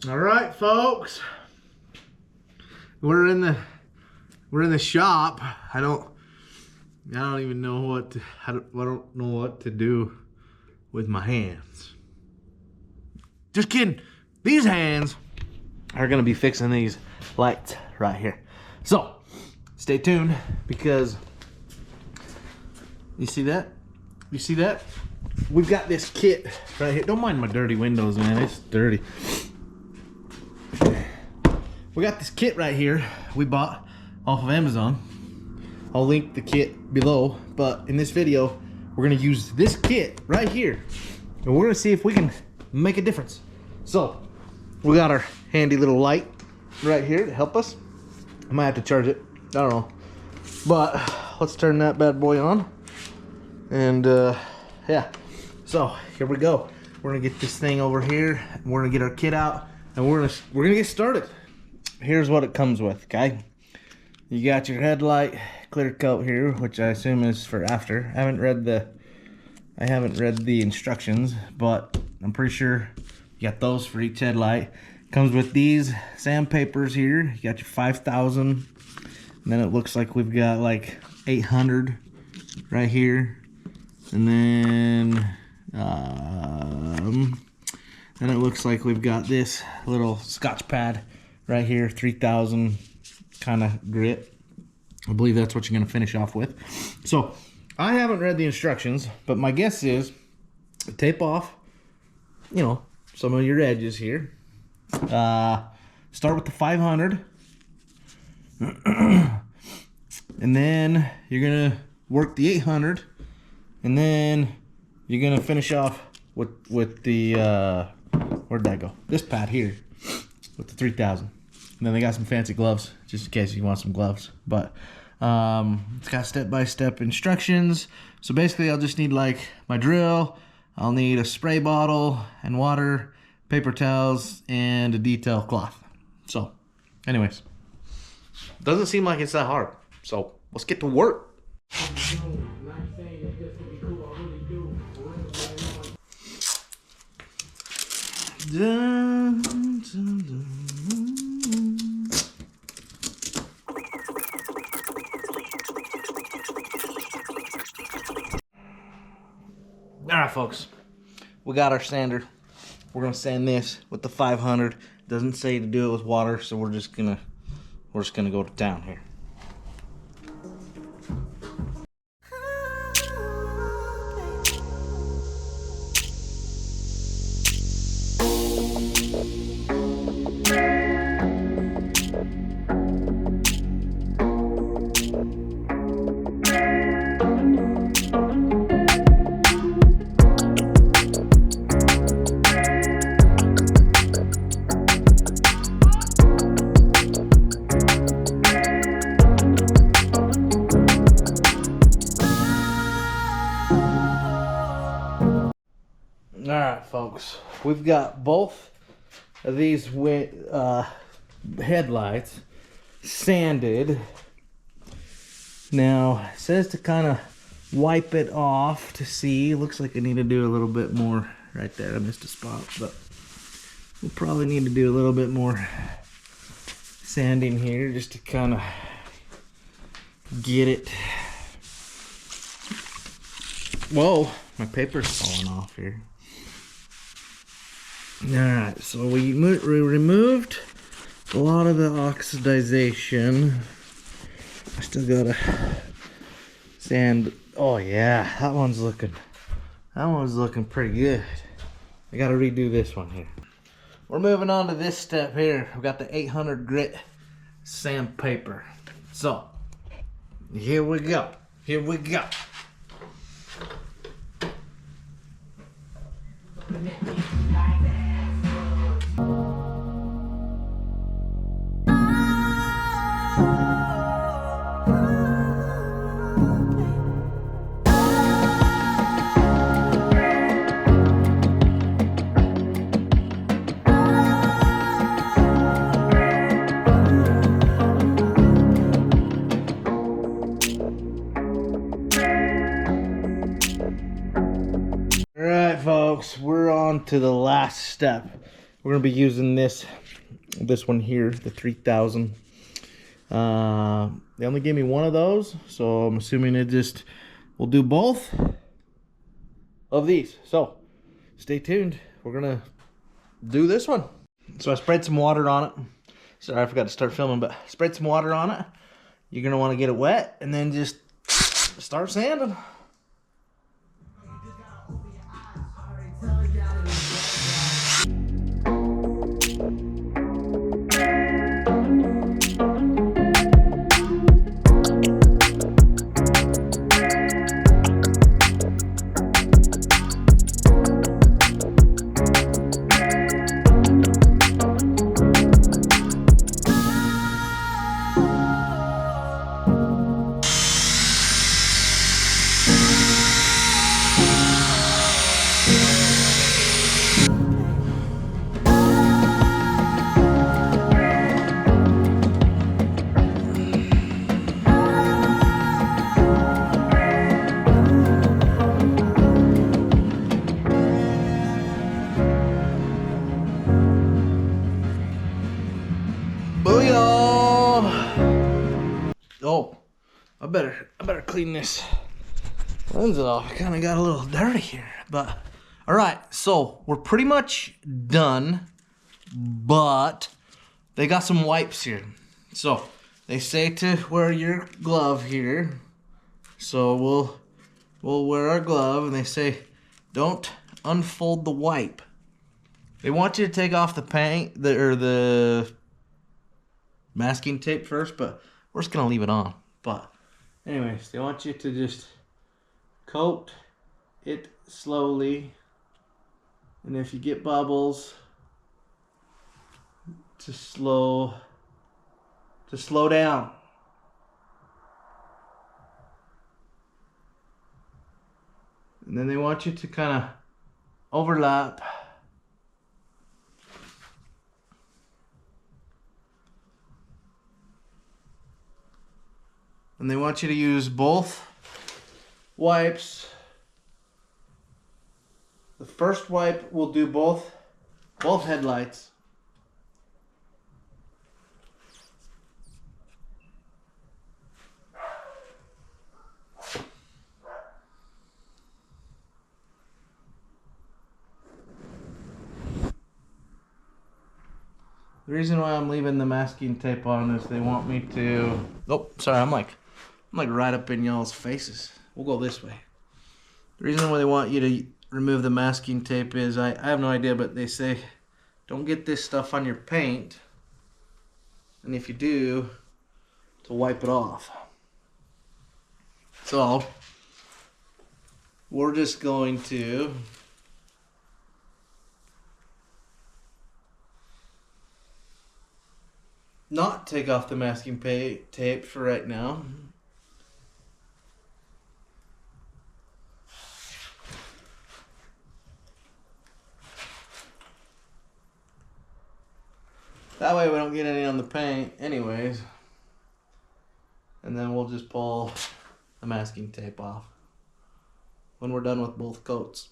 All right, folks. We're in the shop. I don't even know what I don't know what to do with my hands. Just kidding. These hands are gonna be fixing these lights right here. So stay tuned, because you see that? You see that? We've got this kit right here. Don't mind my dirty windows, man. It's dirty. We got this kit right here we bought off of Amazon. I'll link the kit below, but in this video we're gonna use this kit right here and we're gonna see if we can make a difference. So we got our handy little light right here to help us. I might have to charge it, I don't know, but let's turn that bad boy on. And yeah, so here we go. We're gonna get this thing over here, and we're gonna get our kit out, and we're gonna get started. Here's what it comes with, okay? You got your headlight clear coat here, which I assume is for after. I haven't read the instructions, but I'm pretty sure you got those for each headlight. Comes with these sandpapers here. You got your 5,000, and then it looks like we've got like 800 right here, and then it looks like we've got this little Scotch pad right here, 3,000 kind of grit. I believe that's what you're going to finish off with. So I haven't read the instructions, but my guess is tape off, you know, some of your edges here. Start with the 500, and then you're gonna work the 800, and then you're gonna finish off with the where'd that go? This pad here with the 3,000. And then they got some fancy gloves, just in case you want some gloves. But it's got step-by-step instructions. So basically, I'll just need like my drill. I'll need a spray bottle and water, paper towels, and a detail cloth. So, anyways, doesn't seem like it's that hard. So let's get to work. Dun, dun, dun. All right, folks, we got our sander. We're gonna sand this with the 500. Doesn't say to do it with water, so we're just gonna go to town here. Alright, folks, we've got both of these headlights sanded. Now, it says to kind of wipe it off to see. Looks like I need to do a little bit more right there. I missed a spot, but we'll probably need to do a little bit more sanding here just to kind of get it. Whoa, my paper's falling off here. Alright, so we removed a lot of the oxidization. I still gotta sand. Oh yeah, that one's looking pretty good. I gotta redo this one here. We're moving on to this step here. We've got the 800 grit sandpaper. So here we go. Here we go. Alright, folks, we're on to the last step. We're gonna be using this one here, the 3000. They only gave me one of those, so I'm assuming we'll do both of these. So stay tuned. We're gonna do this one. So I sprayed some water on it. Sorry, I forgot to start filming, but sprayed some water on it. You're gonna want to get it wet and then just start sanding. Oh, I better clean this lens off. I kind of got a little dirty here, but all right. So we're pretty much done, but they got some wipes here. So they say to wear your glove here. So we'll wear our glove, and they say don't unfold the wipe. They want you to take off the paint or the masking tape first, but we're just gonna leave it on. But anyways, they want you to just coat it slowly, and if you get bubbles, to slow down. And then they want you to kind of overlap. And they want you to use both wipes. The first wipe will do both headlights. The reason why I'm leaving the masking tape on is they want me to... Oh, sorry, I'm like right up in y'all's faces. We'll go this way. The reason why they want you to remove the masking tape is, I have no idea, but they say don't get this stuff on your paint. And if you do, to wipe it off. So, we're just going to not take off the masking tape for right now. That way we don't get any on the paint anyways. And then we'll just pull the masking tape off when we're done with both coats.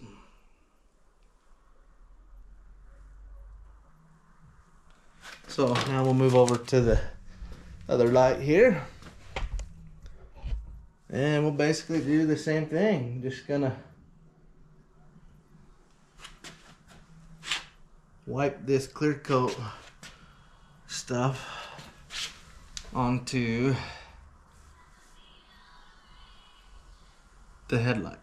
So now we'll move over to the other light here. And we'll basically do the same thing. Just gonna wipe this clear coat stuff onto the headlight.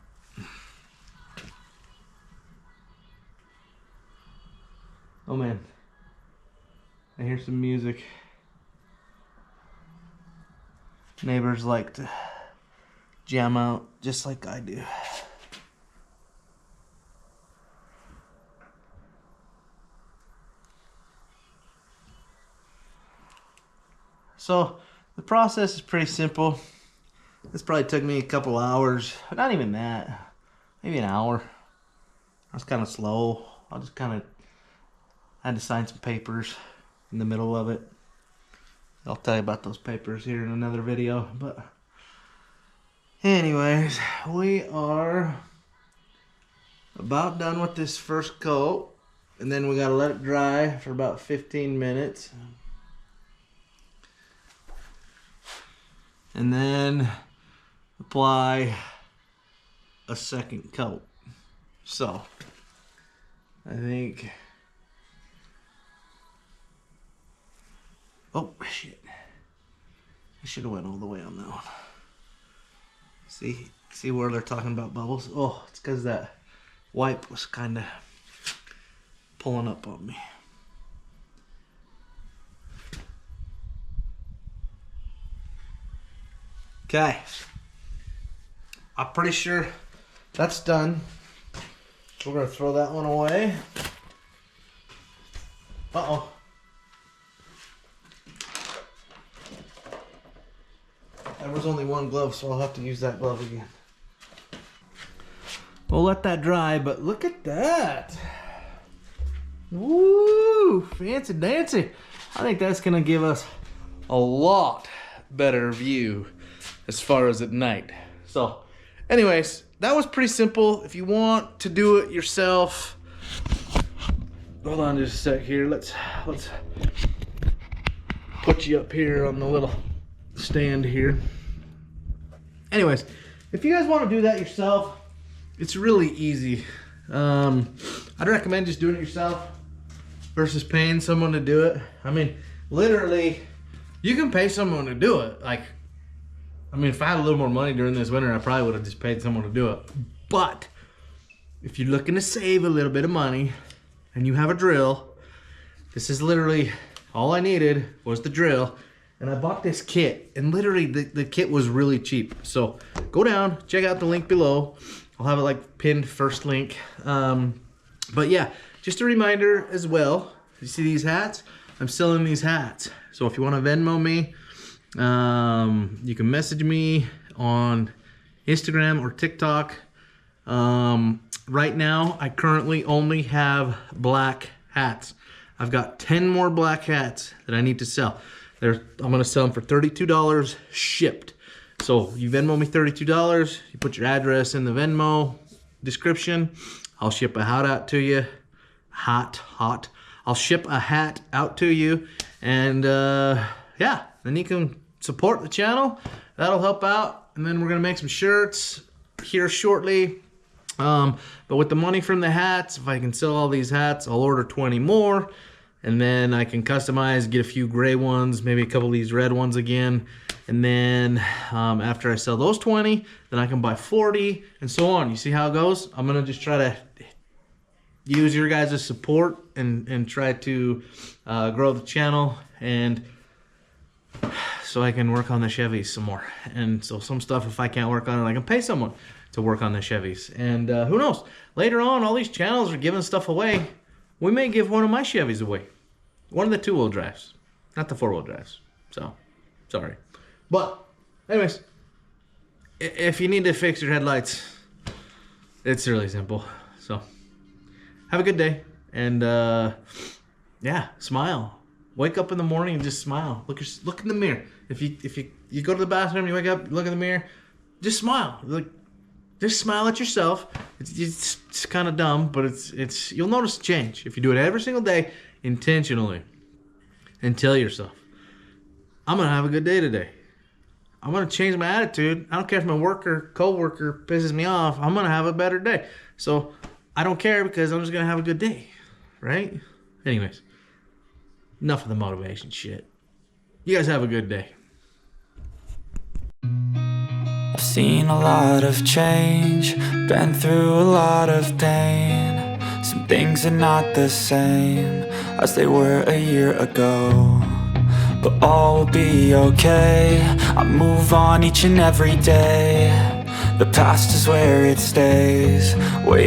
Oh man, I hear some music. Neighbors like to jam out just like I do. So the process is pretty simple. This probably took me a couple hours, not even that, maybe an hour. I was kind of slow. I just kind of had to sign some papers in the middle of it. I'll tell you about those papers here in another video. But anyways, we are about done with this first coat. And then we gotta let it dry for about 15 minutes. And then apply a second coat. So, I think, oh shit. I should have went all the way on that one. See where they're talking about bubbles? Oh, it's because that wipe was kind of pulling up on me. Okay. I'm pretty sure that's done. We're gonna throw that one away. Uh-oh. There was only one glove, so I'll have to use that glove again. We'll let that dry, but look at that. Woo! Fancy dancy. I think that's gonna give us a lot better view as far as at night. So, anyways, that was pretty simple. If you want to do it yourself, hold on just a sec here. Let's put you up here on the little stand here. Anyways, if you guys want to do that yourself, it's really easy. I'd recommend just doing it yourself versus paying someone to do it. I mean, literally, you can pay someone to do it. Like, I mean, if I had a little more money during this winter, I probably would have just paid someone to do it. But if you're looking to save a little bit of money and you have a drill, this is literally all I needed was the drill. And I bought this kit, and literally the kit was really cheap. So go down, check out the link below. I'll have it like pinned first link. But yeah, just a reminder as well. You see these hats? I'm selling these hats. So if you want to Venmo me, you can message me on Instagram or TikTok. Right now, I currently only have black hats. I've got 10 more black hats that I need to sell. I'm gonna sell them for $32 shipped. So you Venmo me $32, you put your address in the Venmo description, I'll ship a hat out to you. Hot. I'll ship a hat out to you, and yeah, then you can support the channel. That'll help out, and then we're gonna make some shirts here shortly. But with the money from the hats, if I can sell all these hats, I'll order 20 more. And then I can customize, get a few gray ones, maybe a couple of these red ones again. And then after I sell those 20, then I can buy 40 and so on. You see how it goes? I'm gonna just try to use your guys' support and try to grow the channel, and so I can work on the Chevys some more. And so some stuff, if I can't work on it, I can pay someone to work on the Chevys. And who knows? Later on, all these channels are giving stuff away. We may give one of my Chevys away. One of the 2-wheel drives, not the 4-wheel drives. So, sorry. But, anyways, if you need to fix your headlights, it's really simple. So, have a good day. And, yeah, smile. Wake up in the morning and just smile. Look in the mirror. If you go to the bathroom, you wake up, look in the mirror, just smile. Just smile at yourself. It's kind of dumb, but it's you'll notice a change if you do it every single day intentionally, and tell yourself, I'm gonna have a good day today. I'm gonna change my attitude. I don't care if my co-worker pisses me off. I'm gonna have a better day. So I don't care, because I'm just gonna have a good day, right? Anyways, enough of the motivation shit. You guys have a good day. I've seen a lot of change, been through a lot of pain. Some things are not the same as they were a year ago, but all will be okay. I move on each and every day. The past is where it stays. Way